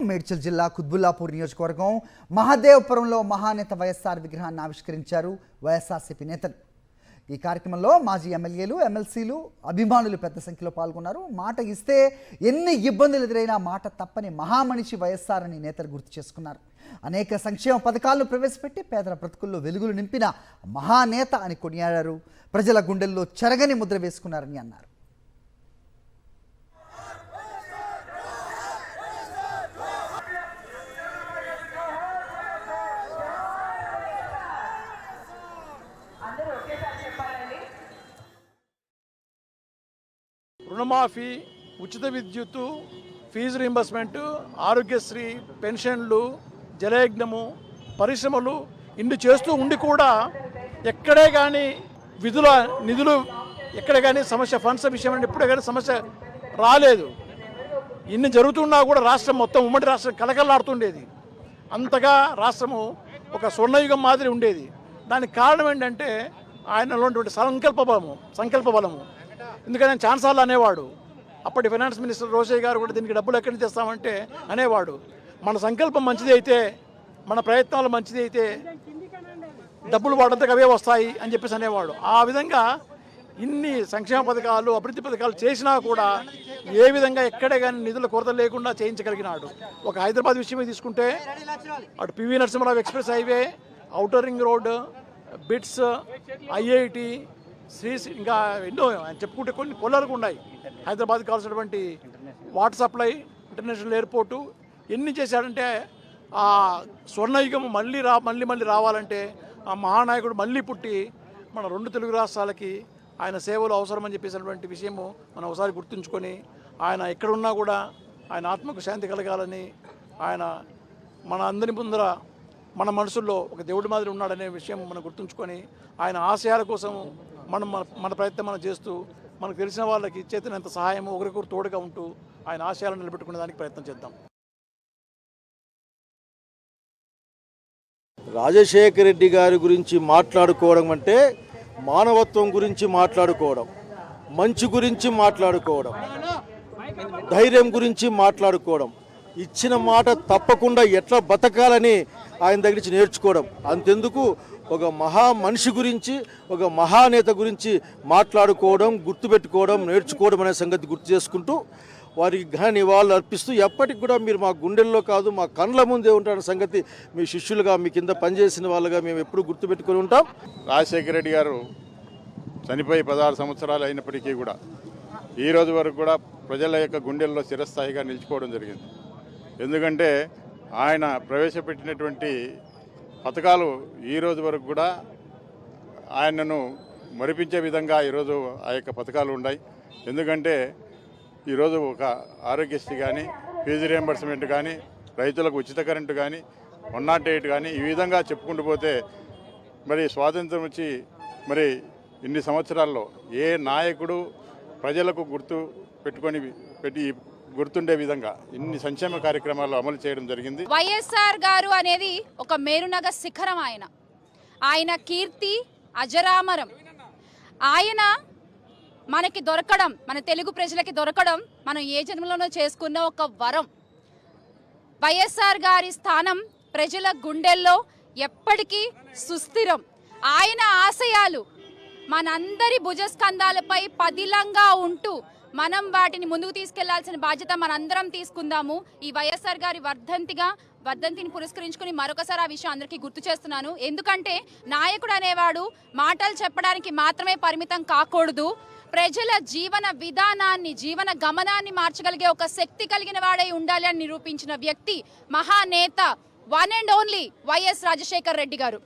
మేడ్చల్ జిల్లా కుత్బుల్లాపూర్ నియోజకవర్గం మహదేవపురంలో మహానేత వైఎస్ఆర్ విగ్రహాన్ని ఆవిష్కరించారు వైఎస్ఆర్సీపీ నేతలు. ఈ కార్యక్రమంలో మాజీ ఎమ్మెల్యేలు, ఎమ్మెల్సీలు, అభిమానులు పెద్ద సంఖ్యలో పాల్గొన్నారు. మాట ఇస్తే ఎన్ని ఇబ్బందులు ఎదురైనా మాట తప్పని మహామనిషి వైఎస్ఆర్ అని నేతలు గుర్తు చేసుకున్నారు. అనేక సంక్షేమ పథకాలను ప్రవేశపెట్టి పేదల బ్రతుకుల్లో వెలుగులు నింపిన మహానేత అని కొనియాడారు. ప్రజల గుండెల్లో చెరగని ముద్ర వేసుకున్నారని అన్నారు. రుణమాఫీ, ఉచిత విద్యుత్తు, ఫీజు రీంబర్స్మెంటు, ఆరోగ్యశ్రీ, పెన్షన్లు, జలయజ్ఞము, పరిశ్రమలు ఇన్ని చేస్తూ ఉండి కూడా ఎక్కడే కానీ నిధులు ఎక్కడే కానీ సమస్య ఫండ్స్ విషయం అంటే ఎప్పుడే కానీ సమస్య రాలేదు. ఇన్ని జరుగుతున్నా కూడా రాష్ట్రం మొత్తం ఉమ్మడి రాష్ట్రం కలకలాడుతుండేది. అంతగా రాష్ట్రము ఒక స్వర్ణయుగం మాదిరి ఉండేది. దానికి కారణం ఏంటంటే ఆయనలో ఉన్నటువంటి సంకల్ప బలము. ఎందుకంటే ఆయన ఛాన్సార్లు అనేవాడు. అప్పటి ఫైనాన్స్ మినిస్టర్ రోషయ్య గారు కూడా దీనికి డబ్బులు ఎక్కడి నుంచి తెస్తామంటే అనేవాడు, మన సంకల్పం మంచిది అయితే, మన ప్రయత్నాలు మంచిది అయితే డబ్బులు వాడంతకు అవే వస్తాయి అని చెప్పేసి అనేవాడు. ఆ విధంగా ఇన్ని సంక్షేమ పథకాలు, అభివృద్ధి పథకాలు చేసినా కూడా ఏ విధంగా ఎక్కడే కానీ నిధుల కొరత లేకుండా చేయించగలిగినాడు. ఒక హైదరాబాద్ విషయమే తీసుకుంటే అటు PV Narasimharao express highway, outer ring road, bits, IIT, ఇంకా ఎన్నో చెప్పుకుంటే కొన్ని కొల్లలకు ఉన్నాయి. హైదరాబాద్కి కావాల్సినటువంటి వాటర్ సప్లై, ఇంటర్నేషనల్ ఎయిర్పోర్టు ఎన్ని చేశాడంటే ఆ స్వర్ణయుగం మళ్ళీ రావాలంటే ఆ మహానాయకుడు మళ్ళీ పుట్టి మన రెండు తెలుగు రాష్ట్రాలకి ఆయన సేవలు అవసరమని చెప్పేసినటువంటి విషయము మనం ఒకసారి గుర్తుంచుకొని ఆయన ఎక్కడున్నా కూడా ఆయన ఆత్మకు శాంతి కలగాలని, ఆయన మన అందరి ముందర మన మనసుల్లో ఒక దేవుడి మాదిరి ఉన్నాడనే విషయం మనం గుర్తుంచుకొని ఆయన ఆశయాల కోసం మన ప్రయత్నం మనం చేస్తూ మనకు తెలిసిన వాళ్ళకి చేతనంత సహాయము ఒకరికొకరు తోడుగా ఉంటూ ఆయన ఆశయాలను నిలబెట్టుకునే దానికి ప్రయత్నం చేద్దాం. రాజశేఖర రెడ్డి గారి గురించి మాట్లాడుకోవడం అంటే మానవత్వం గురించి మాట్లాడుకోవడం, మంచి గురించి మాట్లాడుకోవడం, ధైర్యం గురించి మాట్లాడుకోవడం, ఇచ్చిన మాట తప్పకుండా ఎట్లా బతకాలని ఆయన దగ్గర నుంచి నేర్చుకోవడం. అంతెందుకు ఒక మహా మనిషి గురించి, ఒక మహానేత గురించి మాట్లాడుకోవడం, గుర్తుపెట్టుకోవడం, నేర్చుకోవడం అనే సంగతి గుర్తు చేసుకుంటూ వారికి ఘన నివాళులు అర్పిస్తూ ఎప్పటికి కూడా మీరు మా గుండెల్లో కాదు మా కళ్ళ ముందే ఉంటారన్న సంగతి మీ శిష్యులుగా, మీ కింద పనిచేసిన వాళ్ళుగా మేము ఎప్పుడూ గుర్తుపెట్టుకొని ఉంటాం. రాజశేఖర రెడ్డి గారు చనిపోయి 16 సంవత్సరాలు అయినప్పటికీ కూడా ఈ రోజు వరకు కూడా ప్రజల యొక్క గుండెల్లో చిరస్థాయిగా నిలిచిపోవడం జరిగింది. ఎందుకంటే ఆయన ప్రవేశపెట్టినటువంటి పథకాలు ఈ రోజు వరకు కూడా ఆయనను మరిపించే విధంగా ఈరోజు ఆ యొక్క పథకాలు ఉన్నాయి. ఎందుకంటే ఈరోజు ఒక ఆరోగ్యశ్రీ కానీ, ఫీజు రియంబర్స్మెంట్ కానీ, రైతులకు ఉచిత కరెంటు కానీ, 108 కానీ, ఈ విధంగా చెప్పుకుంటూ పోతే మరి స్వాతంత్రం వచ్చి మరి ఇన్ని సంవత్సరాల్లో ఏ నాయకుడు ప్రజలకు గుర్తుండే విధంగా ఇన్ని సంక్షేమ కార్యక్రమాలు అమలు చేయడం జరిగింది. వైఎస్ఆర్ గారు అనేది ఒక మేరునగ శిఖరం. ఆయన కీర్తి అజరామరం. ఆయన మనకి దొరకడం, మన తెలుగు ప్రజలకి దొరకడం మనం ఏ జన్మలోనో చేసుకున్న ఒక వరం. వైఎస్ఆర్ గారి స్థానం ప్రజల గుండెల్లో ఎప్పటికీ సుస్థిరం. ఆయన ఆశయాలు మనందరి భుజస్కంధాలపై పదిలంగా ఉంటూ మనం వాటిని ముందుకు తీసుకెళ్లాల్సిన బాధ్యత మనందరం తీసుకుందాము. ఈ వైఎస్ఆర్ గారి వర్ధంతిని పురస్కరించుకుని మరొకసారి ఆ విషయం అందరికీ గుర్తు చేస్తున్నాను. ఎందుకంటే నాయకుడు అనేవాడు మాటలు చెప్పడానికి మాత్రమే పరిమితం కాకూడదు. ప్రజల జీవన విధానాన్ని, జీవన గమనాన్ని మార్చగలిగే ఒక శక్తి కలిగిన వాడై ఉండాలి అని నిరూపించిన వ్యక్తి, మహానేత, one and only YS Rajasekhar Reddy గారు.